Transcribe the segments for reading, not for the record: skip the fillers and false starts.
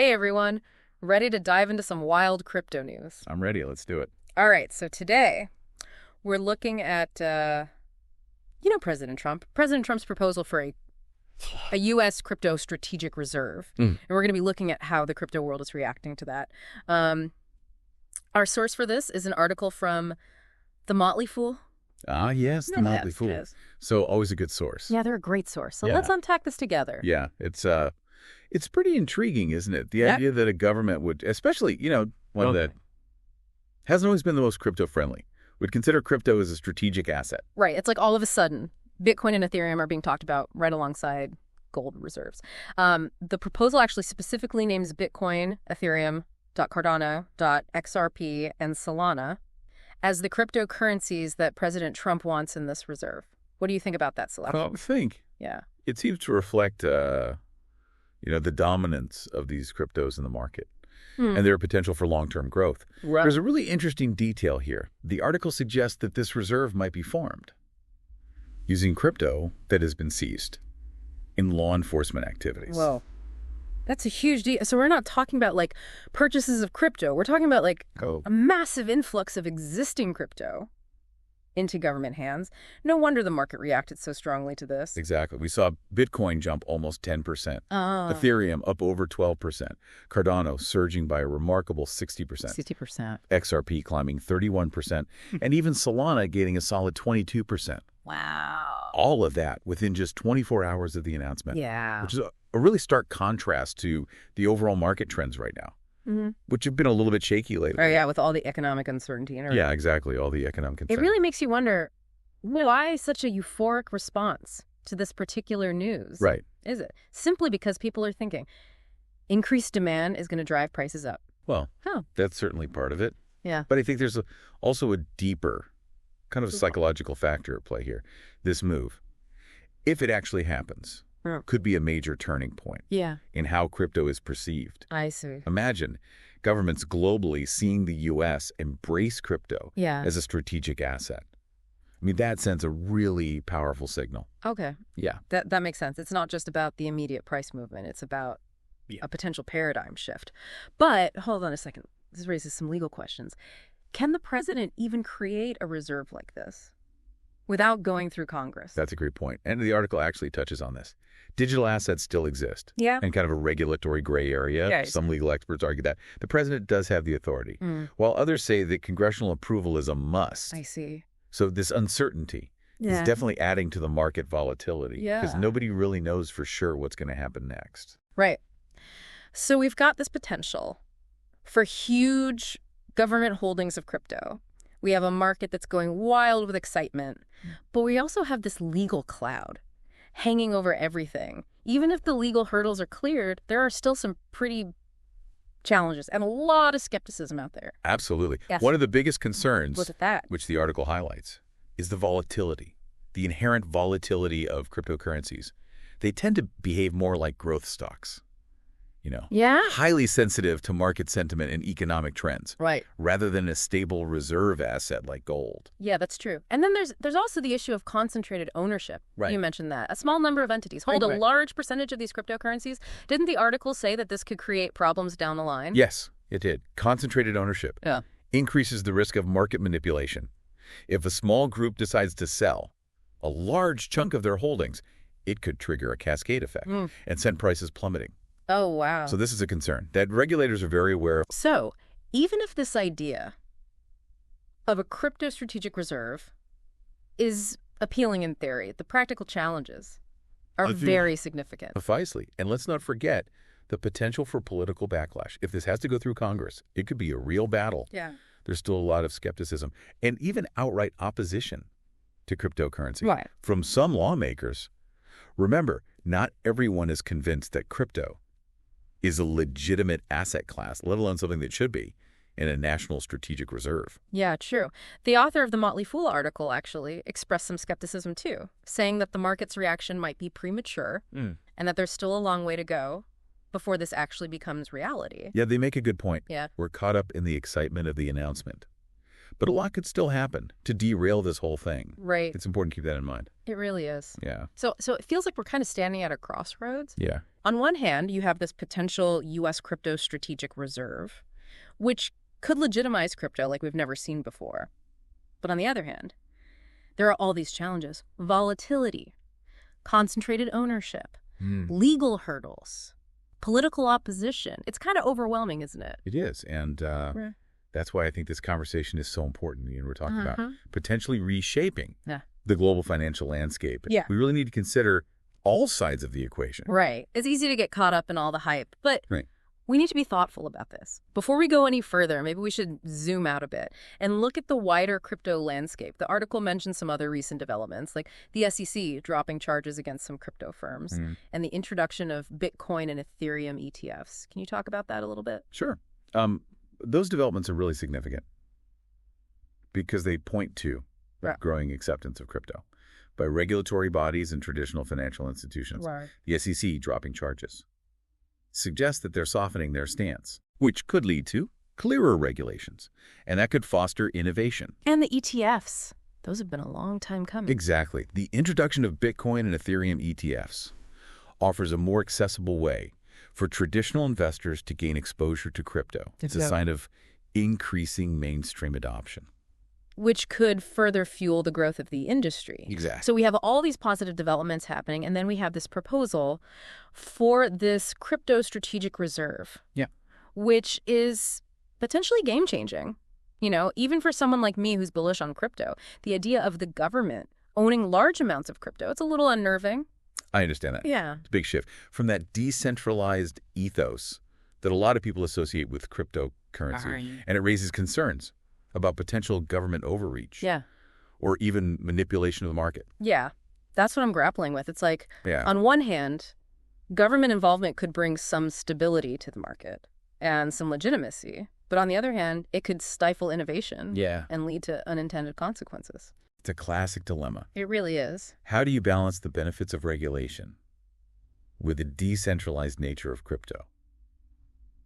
Hey everyone, ready to dive into some wild crypto news? I'm ready. Let's do it. All right, so today we're looking at, President Trump. President Trump's proposal for a U.S. crypto strategic reserve. And we're going to be looking at how the crypto world is reacting to that. Our source for this is an article from The Motley Fool. Ah, yes, the Motley Fool. Yes. So always a good source. Yeah, they're a great source. So Yeah. let's unpack this together. Yeah, it's pretty intriguing, isn't it? The Yep. idea that a government would, especially, one that hasn't always been the most crypto-friendly, would consider crypto as a strategic asset. Right. It's like all of a sudden, Bitcoin and Ethereum are being talked about right alongside gold reserves. The proposal actually specifically names Bitcoin, Ethereum, Cardano, XRP, and Solana as the cryptocurrencies that President Trump wants in this reserve. What do you think about that selection? Well, I think Yeah. it seems to reflect, the dominance of these cryptos in the market and their potential for long-term growth. Right. There's a really interesting detail here. The article suggests that this reserve might be formed using crypto that has been seized in law enforcement activities. Whoa. That's a huge deal. So we're not talking about like purchases of crypto. We're talking about like a massive influx of existing crypto into government hands. No wonder the market reacted so strongly to this. Exactly. We saw Bitcoin jump almost 10%. Oh. Ethereum up over 12%. Cardano surging by a remarkable 60%. 60%. XRP climbing 31%. And even Solana gaining a solid 22%. Wow. All of that within just 24 hours of the announcement. Yeah. Which is a really stark contrast to the overall market trends right now, which have been a little bit shaky lately. Oh, yeah, with all the economic uncertainty and everything. Yeah, exactly. All the economic It concerns. really makes you wonder, why such a euphoric response to this particular news? Right. Is it? Simply because people are thinking increased demand is going to drive prices up. Well, Oh. that's certainly part of it. Yeah. But I think there's also a deeper kind of psychological factor at play here. This move, if it actually happens, could be a major turning point Yeah. in how crypto is perceived. I see. Imagine governments globally seeing the U.S. embrace crypto Yeah. as a strategic asset. I mean, that sends a really powerful signal. Okay. Yeah. That makes sense. It's not just about the immediate price movement. It's about Yeah. a potential paradigm shift. But hold on a second. This raises some legal questions. Can the president even create a reserve like this without going through Congress? That's a great point. And the article actually touches on this. Digital assets still exist. Yeah. And kind of a regulatory gray area. Yeah. Some legal experts argue that. The president does have the authority, while others say that congressional approval is a must. I see. So this uncertainty is definitely adding to the market volatility. Yeah. Because nobody really knows for sure what's going to happen next. Right. So we've got this potential for huge government holdings of crypto. We have a market that's going wild with excitement, but we also have this legal cloud hanging over everything. Even if the legal hurdles are cleared, there are still some pretty challenges and a lot of skepticism out there. Absolutely. Yes. One of the biggest concerns, Look at that. which the article highlights, is the volatility, the inherent volatility of cryptocurrencies. They tend to behave more like growth stocks, Yeah? highly sensitive to market sentiment and economic trends, Right. rather than a stable reserve asset like gold. Yeah, that's true. And then there's also the issue of concentrated ownership. Right. You mentioned that. A small number of entities hold Right. a large percentage of these cryptocurrencies. Didn't the article say that this could create problems down the line? Yes, it did. Concentrated ownership Yeah. increases the risk of market manipulation. If a small group decides to sell a large chunk of their holdings, it could trigger a cascade effect and send prices plummeting. Oh, wow. So this is a concern that regulators are very aware of. So, even if this idea of a crypto strategic reserve is appealing in theory, the practical challenges are very significant. Precisely. And let's not forget the potential for political backlash. If this has to go through Congress, it could be a real battle. Yeah. There's still a lot of skepticism and even outright opposition to cryptocurrency Right. from some lawmakers. Remember, not everyone is convinced that crypto is a legitimate asset class, let alone something that should be in a national strategic reserve. Yeah, true. The author of the Motley Fool article actually expressed some skepticism too, saying that the market's reaction might be premature and that there's still a long way to go before this actually becomes reality. Yeah, they make a good point. Yeah. We're caught up in the excitement of the announcement. But a lot could still happen to derail this whole thing. Right. It's important to keep that in mind. It really is. Yeah. So it feels like we're kind of standing at a crossroads. Yeah. On one hand, you have this potential U.S. crypto strategic reserve, which could legitimize crypto like we've never seen before. But on the other hand, there are all these challenges: volatility, concentrated ownership, legal hurdles, political opposition. It's kind of overwhelming, isn't it? It is, and that's why I think this conversation is so important. We're talking about potentially reshaping the global financial landscape. Yeah. We really need to consider all sides of the equation. Right. It's easy to get caught up in all the hype, but Right. we need to be thoughtful about this. Before we go any further, maybe we should zoom out a bit and look at the wider crypto landscape. The article mentions some other recent developments, like the SEC dropping charges against some crypto firms and the introduction of Bitcoin and Ethereum ETFs. Can you talk about that a little bit? Sure. Those developments are really significant because they point to growing acceptance of crypto by regulatory bodies and traditional financial institutions. Right. The SEC dropping charges suggests that they're softening their stance, which could lead to clearer regulations, and that could foster innovation. And the ETFs. Those have been a long time coming. Exactly. The introduction of Bitcoin and Ethereum ETFs offers a more accessible way for traditional investors to gain exposure to crypto. It's a sign of increasing mainstream adoption. Which could further fuel the growth of the industry. Exactly. So we have all these positive developments happening, and then we have this proposal for this crypto strategic reserve. Yeah. Which is potentially game-changing. You know, even for someone like me who's bullish on crypto, the idea of the government owning large amounts of crypto, it's a little unnerving. I understand that. Yeah. It's a big shift from that decentralized ethos that a lot of people associate with cryptocurrency. And it raises concerns about potential government overreach. Yeah. Or even manipulation of the market. Yeah. That's what I'm grappling with. It's like, Yeah. on one hand, government involvement could bring some stability to the market and some legitimacy. But on the other hand, it could stifle innovation and lead to unintended consequences. It's a classic dilemma. It really is. How do you balance the benefits of regulation with the decentralized nature of crypto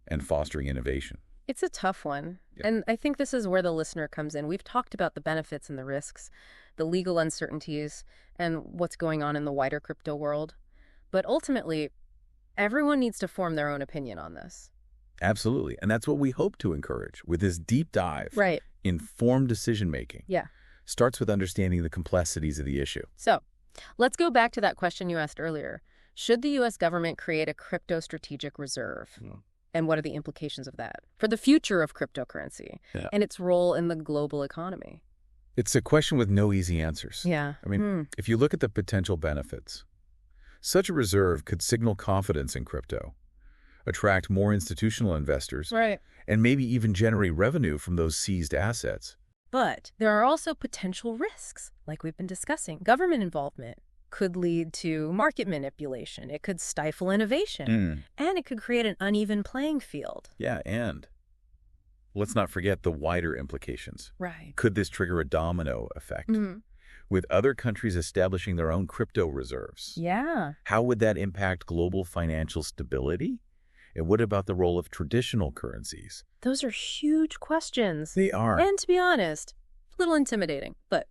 and fostering innovation? It's a tough one. Yeah. And I think this is where the listener comes in. We've talked about the benefits and the risks, the legal uncertainties, and what's going on in the wider crypto world. But ultimately, everyone needs to form their own opinion on this. Absolutely. And that's what we hope to encourage with this deep dive. Right. Informed decision-making. Yeah. Starts with understanding the complexities of the issue. So let's go back to that question you asked earlier. Should the U.S. government create a crypto strategic reserve? And what are the implications of that for the future of cryptocurrency and its role in the global economy? It's a question with no easy answers. Yeah. I mean, if you look at the potential benefits, such a reserve could signal confidence in crypto, attract more institutional investors, and maybe even generate revenue from those seized assets. But there are also potential risks, like we've been discussing. Government involvement could lead to market manipulation. It could stifle innovation. And it could create an uneven playing field. Yeah, and let's not forget the wider implications. Right. Could this trigger a domino effect? With other countries establishing their own crypto reserves? Yeah. How would that impact global financial stability? And what about the role of traditional currencies? Those are huge questions. They are. And to be honest, a little intimidating, but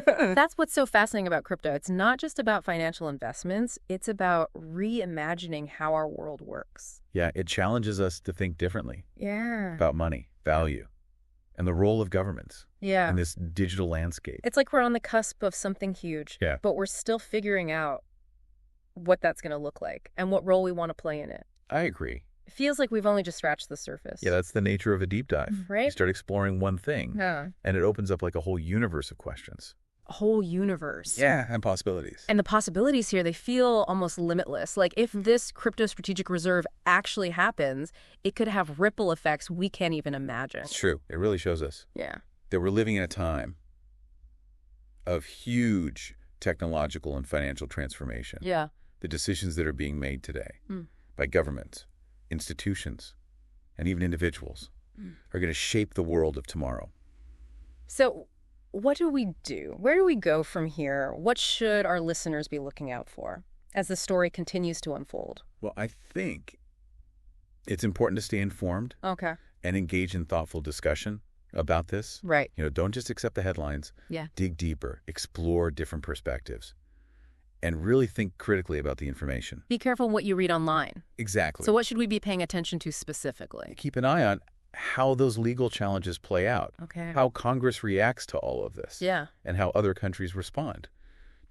that's what's so fascinating about crypto. It's not just about financial investments. It's about reimagining how our world works. Yeah, it challenges us to think differently. Yeah. About money, value, and the role of governments in this digital landscape. It's like we're on the cusp of something huge, but we're still figuring out what that's going to look like and what role we want to play in it. I agree. It feels like we've only just scratched the surface. Yeah, that's the nature of a deep dive. Right? You start exploring one thing, and it opens up like a whole universe of questions. A whole universe. Yeah, and possibilities. And the possibilities here, they feel almost limitless. Like if this crypto strategic reserve actually happens, it could have ripple effects we can't even imagine. It's true. It really shows us that we're living in a time of huge technological and financial transformation. Yeah. The decisions that are being made today by governments, institutions, and even individuals are going to shape the world of tomorrow. So what do we do? Where do we go from here? What should our listeners be looking out for as the story continues to unfold? Well, I think it's important to stay informed and engage in thoughtful discussion about this. Right. You know, don't just accept the headlines. Yeah. Dig deeper, explore different perspectives, and really think critically about the information. Be careful what you read online. Exactly. So what should we be paying attention to specifically? Keep an eye on how those legal challenges play out, Okay. how Congress reacts to all of this, Yeah. and how other countries respond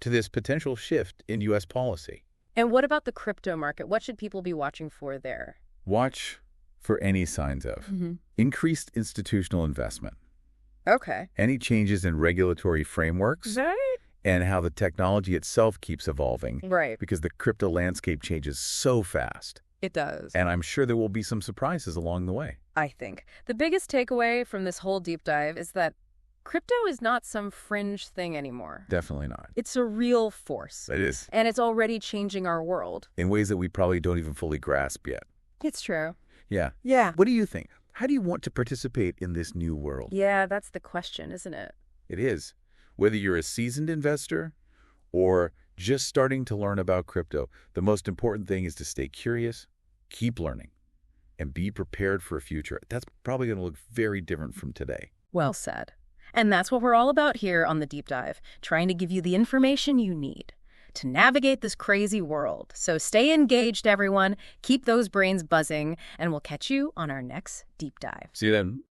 to this potential shift in U.S. policy. And what about the crypto market? What should people be watching for there? Watch for any signs of increased institutional investment, Okay. any changes in regulatory frameworks, Right. and how the technology itself keeps evolving, Right. because the crypto landscape changes so fast. It does. And I'm sure there will be some surprises along the way. I think. The biggest takeaway from this whole deep dive is that crypto is not some fringe thing anymore. Definitely not. It's a real force. It is. And it's already changing our world. In ways that we probably don't even fully grasp yet. It's true. Yeah. Yeah. What do you think? How do you want to participate in this new world? Yeah, that's the question, isn't it? It is. Whether you're a seasoned investor or just starting to learn about crypto, the most important thing is to stay curious, keep learning, and be prepared for a future that's probably going to look very different from today. Well said. And that's what we're all about here on The Deep Dive, trying to give you the information you need to navigate this crazy world. So stay engaged, everyone. Keep those brains buzzing, and we'll catch you on our next Deep Dive. See you then.